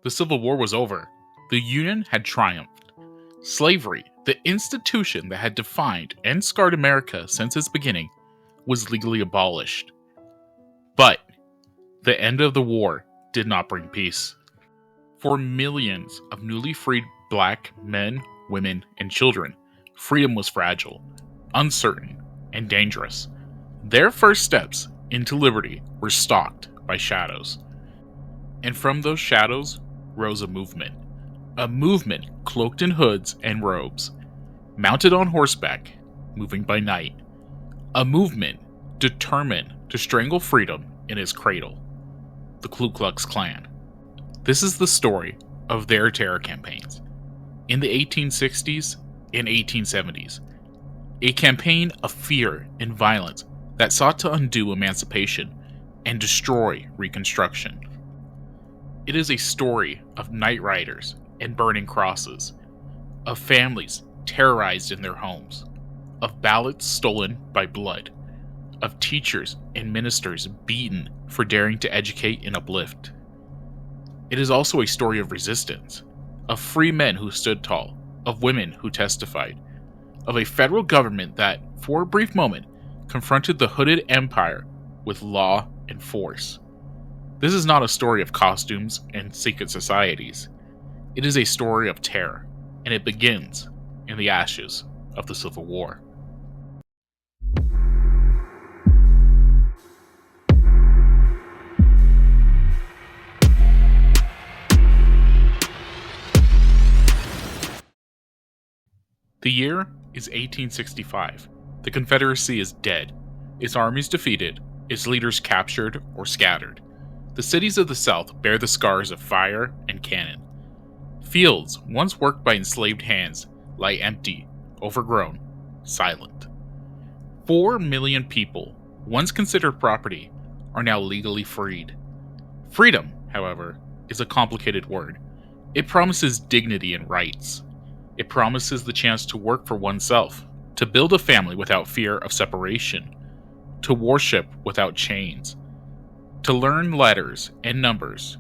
The Civil War was over. The Union had triumphed. Slavery, the institution that had defined and scarred America since its beginning, was legally abolished. But the end of the war did not bring peace. For millions of newly freed black men, women, and children, freedom was fragile, uncertain, and dangerous. Their first steps into liberty were stalked by shadows. And from those shadows rose a movement cloaked in hoods and robes, mounted on horseback, moving by night. A movement determined to strangle freedom in its cradle. The Ku Klux Klan. This is the story of their terror campaigns. In the 1860s and 1870s, a campaign of fear and violence that sought to undo emancipation and destroy Reconstruction. It is a story of night riders and burning crosses, of families terrorized in their homes, of ballots stolen by blood, of teachers and ministers beaten for daring to educate and uplift. It is also a story of resistance, of free men who stood tall, of women who testified, of a federal government that, for a brief moment, confronted the hooded empire with law and force. This is not a story of costumes and secret societies. It is a story of terror, and it begins in the ashes of the Civil War. The year is 1865. The Confederacy is dead, its armies defeated, its leaders captured or scattered. The cities of the South bear the scars of fire and cannon. Fields, once worked by enslaved hands, lie empty, overgrown, silent. 4 million people, once considered property, are now legally freed. Freedom, however, is a complicated word. It promises dignity and rights. It promises the chance to work for oneself, to build a family without fear of separation, to worship without chains, to learn letters and numbers,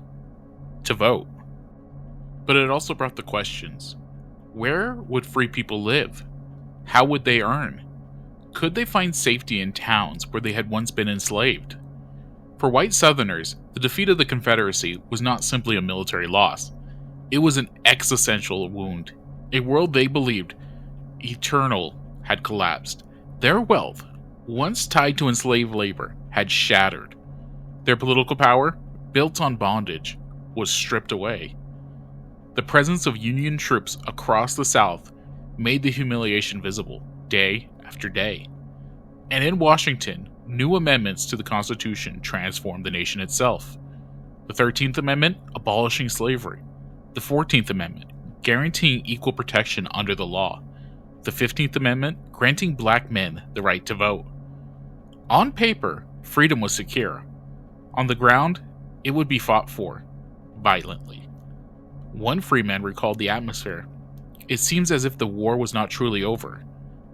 to vote. But it also brought the questions. Where would free people live? How would they earn? Could they find safety in towns where they had once been enslaved? For white Southerners, the defeat of the Confederacy was not simply a military loss. It was an existential wound. A world they believed eternal had collapsed. Their wealth, once tied to enslaved labor, had shattered. Their political power, built on bondage, was stripped away. The presence of Union troops across the South made the humiliation visible, day after day. And in Washington, new amendments to the Constitution transformed the nation itself. The 13th Amendment, abolishing slavery. The 14th Amendment, guaranteeing equal protection under the law. The 15th Amendment, granting black men the right to vote. On paper, freedom was secure. On the ground, it would be fought for, violently. One free man recalled the atmosphere. It seems as if the war was not truly over.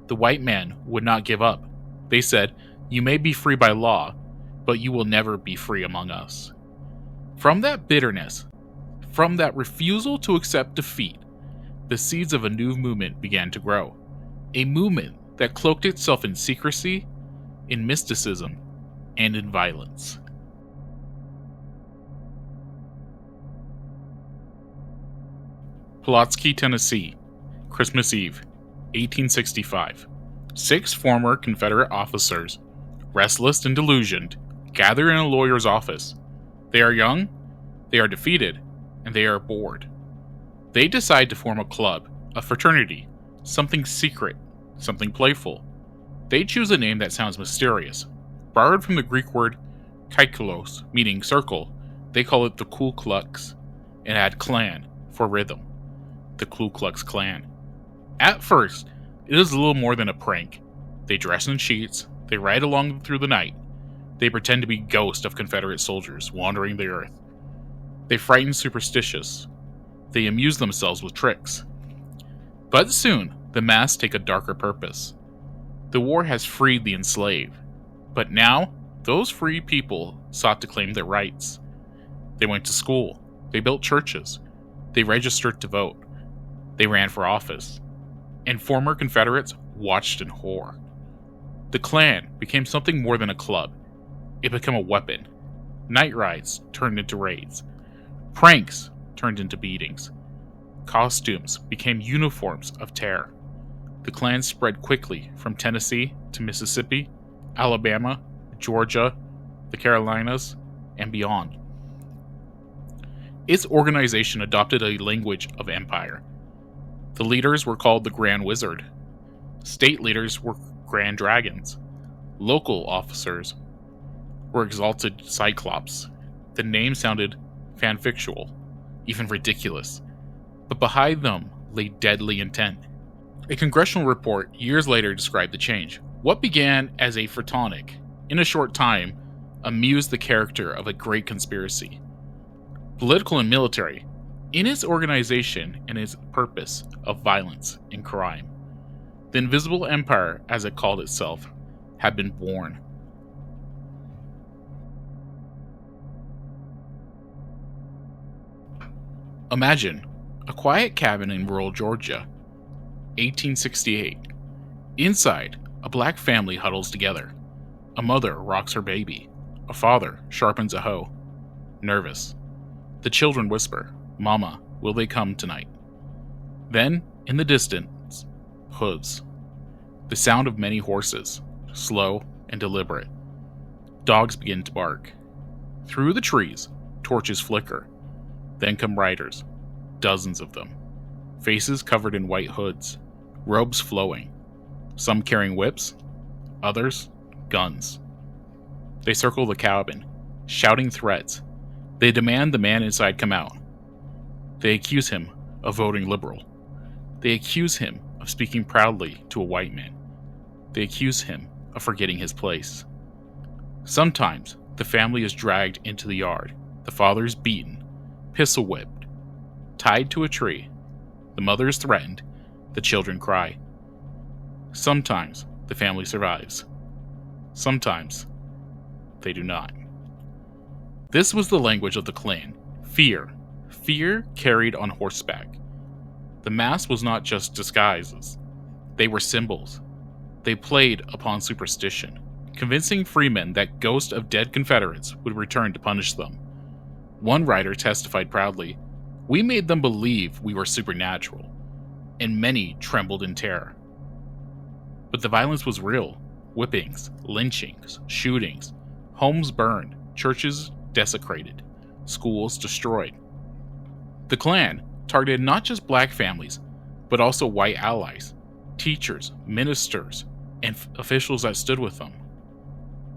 The white man would not give up. They said, "You may be free by law, but you will never be free among us." From that bitterness, from that refusal to accept defeat, the seeds of a new movement began to grow. A movement that cloaked itself in secrecy, in mysticism, and in violence. Pulaski, Tennessee, Christmas Eve, 1865. 6 former Confederate officers, restless and delusioned, gather in a lawyer's office. They are young, they are defeated, and they are bored. They decide to form a club, a fraternity, something secret, something playful. They choose a name that sounds mysterious. Borrowed from the Greek word kykelos, meaning circle, they call it the Ku Klux, and add clan for rhythm. The Ku Klux Klan. At first, it is a little more than a prank. They dress in sheets, they ride along through the night. They pretend to be ghosts of Confederate soldiers wandering the earth. They frighten superstitious. They amuse themselves with tricks. But soon, the masks take a darker purpose. The war has freed the enslaved, but now, those free people sought to claim their rights. They went to school, They built churches. They registered to vote. They ran for office. And former Confederates watched in horror. The Klan became something more than a club. It became a weapon. Night rides turned into raids. Pranks turned into beatings. Costumes became uniforms of terror. The Klan spread quickly from Tennessee to Mississippi, Alabama, Georgia, the Carolinas, and beyond. Its organization adopted a language of empire. The leaders were called the Grand Wizard. State leaders were Grand Dragons. Local officers were exalted Cyclops. The name sounded fanfictual, even ridiculous, but behind them lay deadly intent. A congressional report years later described the change. What began as a fratonic, in a short time, amused the character of a great conspiracy. Political and military, in its organization and its purpose of violence and crime. The Invisible Empire, as it called itself, had been born. Imagine a quiet cabin in rural Georgia, 1868. Inside, a black family huddles together. A mother rocks her baby. A father sharpens a hoe. Nervous. The children whisper, "Mama, will they come tonight?" Then, in the distance, hooves. The sound of many horses, slow and deliberate. Dogs begin to bark. Through the trees, torches flicker. Then come riders, dozens of them. Faces covered in white hoods, robes flowing. Some carrying whips, others, guns. They circle the cabin, shouting threats. They demand the man inside come out. They accuse him of voting liberal. They accuse him of speaking proudly to a white man. They accuse him of forgetting his place. Sometimes the family is dragged into the yard. The father is beaten, pistol whipped, tied to a tree. The mother is threatened. The children cry. Sometimes the family survives. Sometimes they do not. This was the language of the Klan. Fear. Fear carried on horseback. The mask was not just disguises. They were symbols. They played upon superstition, convincing freemen that ghosts of dead Confederates would return to punish them. One writer testified proudly, "We made them believe we were supernatural," and many trembled in terror. But the violence was real. Whippings, lynchings, shootings, homes burned, churches desecrated, schools destroyed. The Klan targeted not just black families, but also white allies, teachers, ministers, and officials that stood with them.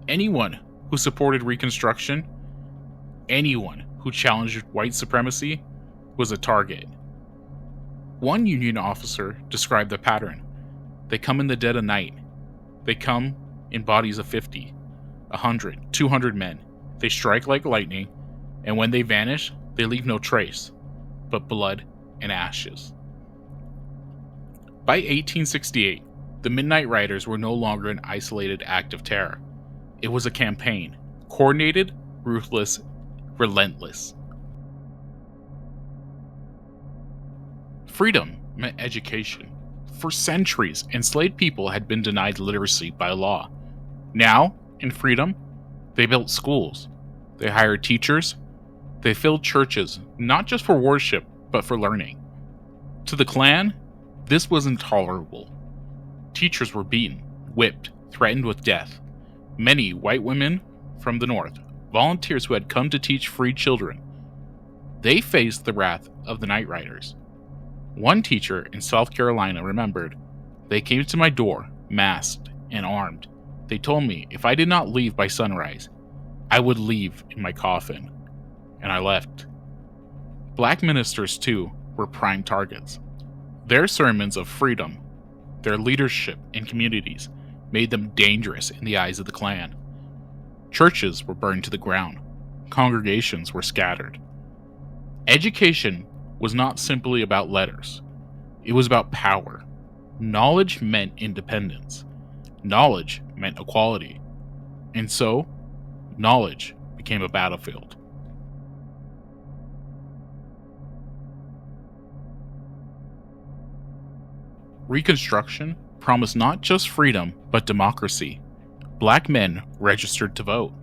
Anyone who supported Reconstruction, anyone who challenged white supremacy, was a target. One Union officer described the pattern. They come in the dead of night. They come in bodies of 50, 100, 200 men. They strike like lightning, and when they vanish, they leave no trace, but blood and ashes. By 1868, the Midnight Riders were no longer an isolated act of terror. It was a campaign, coordinated, ruthless, relentless. Freedom meant education. For centuries, enslaved people had been denied literacy by law. Now, in freedom, they built schools. They hired teachers. They filled churches, not just for worship, but for learning. To the Klan, this was intolerable. Teachers were beaten, whipped, threatened with death. Many white women from the North, volunteers who had come to teach free children, they faced the wrath of the Night Riders. One teacher in South Carolina remembered, "They came to my door, masked and armed. They told me if I did not leave by sunrise, I would leave in my coffin." And I left. Black ministers, too, were prime targets. Their sermons of freedom, their leadership in communities, made them dangerous in the eyes of the Klan. Churches were burned to the ground. Congregations were scattered. Education was not simply about letters. It was about power. Knowledge meant independence. Knowledge meant equality. And so, knowledge became a battlefield. Reconstruction promised not just freedom, but democracy. Black men registered to vote.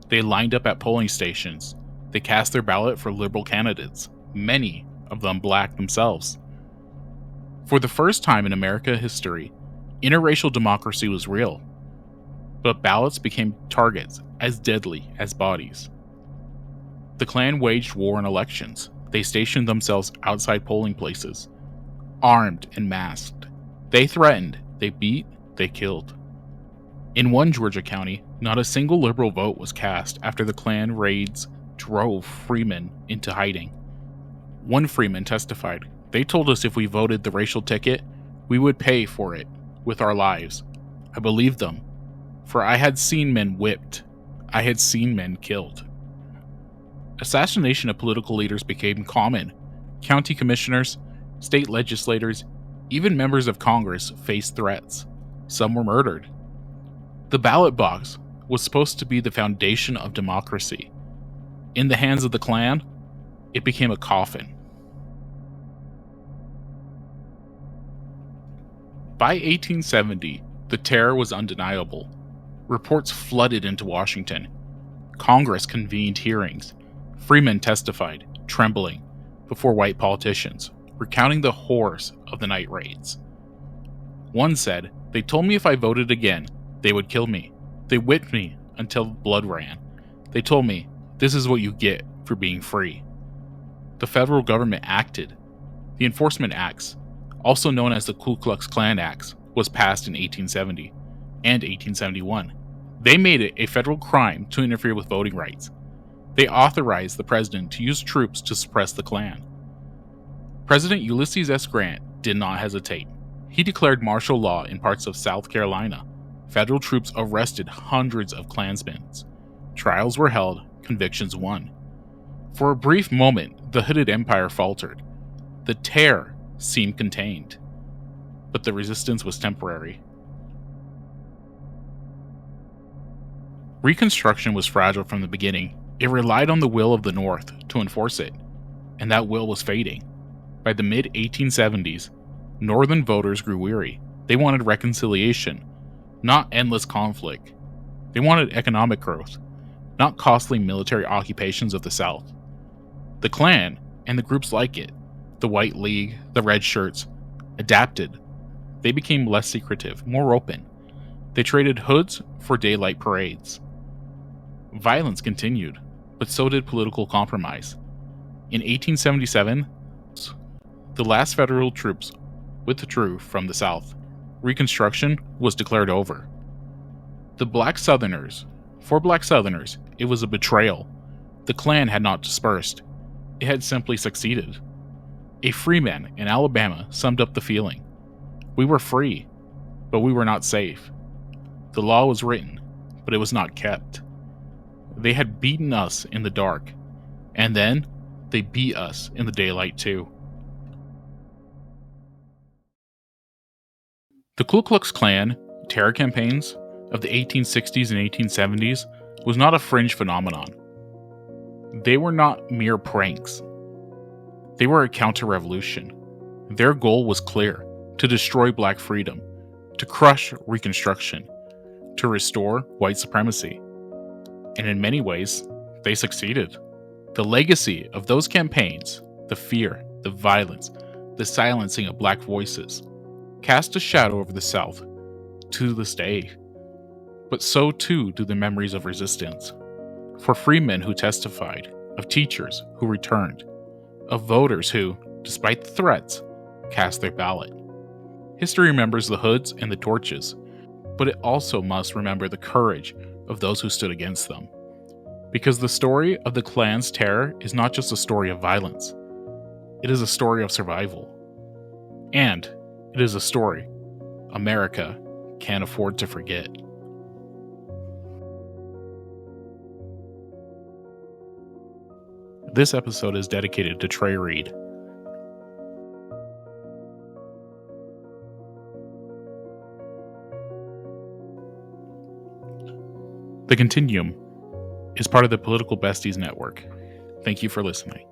They lined up at polling stations. They cast their ballot for liberal candidates, many of them black themselves. For the first time in American history, interracial democracy was real. But ballots became targets as deadly as bodies. The Klan waged war on elections. They stationed themselves outside polling places, armed and masked. They threatened, they beat, they killed. In one Georgia county, not a single liberal vote was cast after the Klan raids drove freemen into hiding. One freeman testified, "They told us if we voted the racial ticket, we would pay for it with our lives. I believed them, for I had seen men whipped. I had seen men killed." Assassination of political leaders became common. County commissioners, state legislators, even members of Congress faced threats. Some were murdered. The ballot box was supposed to be the foundation of democracy. In the hands of the Klan, it became a coffin. By 1870, the terror was undeniable. Reports flooded into Washington. Congress convened hearings. Freemen testified, trembling, before white politicians, recounting the horrors of the night raids. One said, "They told me if I voted again, they would kill me. They whipped me until blood ran. They told me, this is what you get for being free." The federal government acted. The Enforcement Acts, also known as the Klux Klan Acts, was passed in 1870 and 1871. They made it a federal crime to interfere with voting rights. They authorized the president to use troops to suppress the Klan. President Ulysses S. Grant did not hesitate. He declared martial law in parts of South Carolina. Federal troops arrested hundreds of Klansmen. Trials were held, convictions won. For a brief moment, the hooded empire faltered. The terror seemed contained, but the resistance was temporary. Reconstruction was fragile from the beginning. It relied on the will of the North to enforce it, and that will was fading. By the mid-1870s, Northern voters grew weary. They wanted reconciliation, not endless conflict. They wanted economic growth, not costly military occupations of the South. The Klan, and the groups like it, the White League, the Red Shirts, adapted. They became less secretive, more open. They traded hoods for daylight parades. Violence continued, but so did political compromise. In 1877, the last federal troops withdrew from the South. Reconstruction was declared over. For Black Southerners, it was a betrayal. The Klan had not dispersed. It had simply succeeded. A freeman in Alabama summed up the feeling. We were free, but we were not safe. The law was written, but it was not kept. They had beaten us in the dark, and then they beat us in the daylight too. The Ku Klux Klan terror campaigns of the 1860s and 1870s was not a fringe phenomenon. They were not mere pranks. They were a counter-revolution. Their goal was clear: to destroy black freedom, to crush Reconstruction, to restore white supremacy. And in many ways, they succeeded. The legacy of those campaigns, the fear, the violence, the silencing of black voices, cast a shadow over the South to this day. But so too do the memories of resistance. For freemen who testified, of teachers who returned, of voters who, despite the threats, cast their ballot. History remembers the hoods and the torches, but it also must remember the courage of those who stood against them. Because the story of the Klan's terror is not just a story of violence. It is a story of survival. And it is a story America can't afford to forget. This episode is dedicated to Trey Reed. The Continuum is part of the Political Besties Network. Thank you for listening.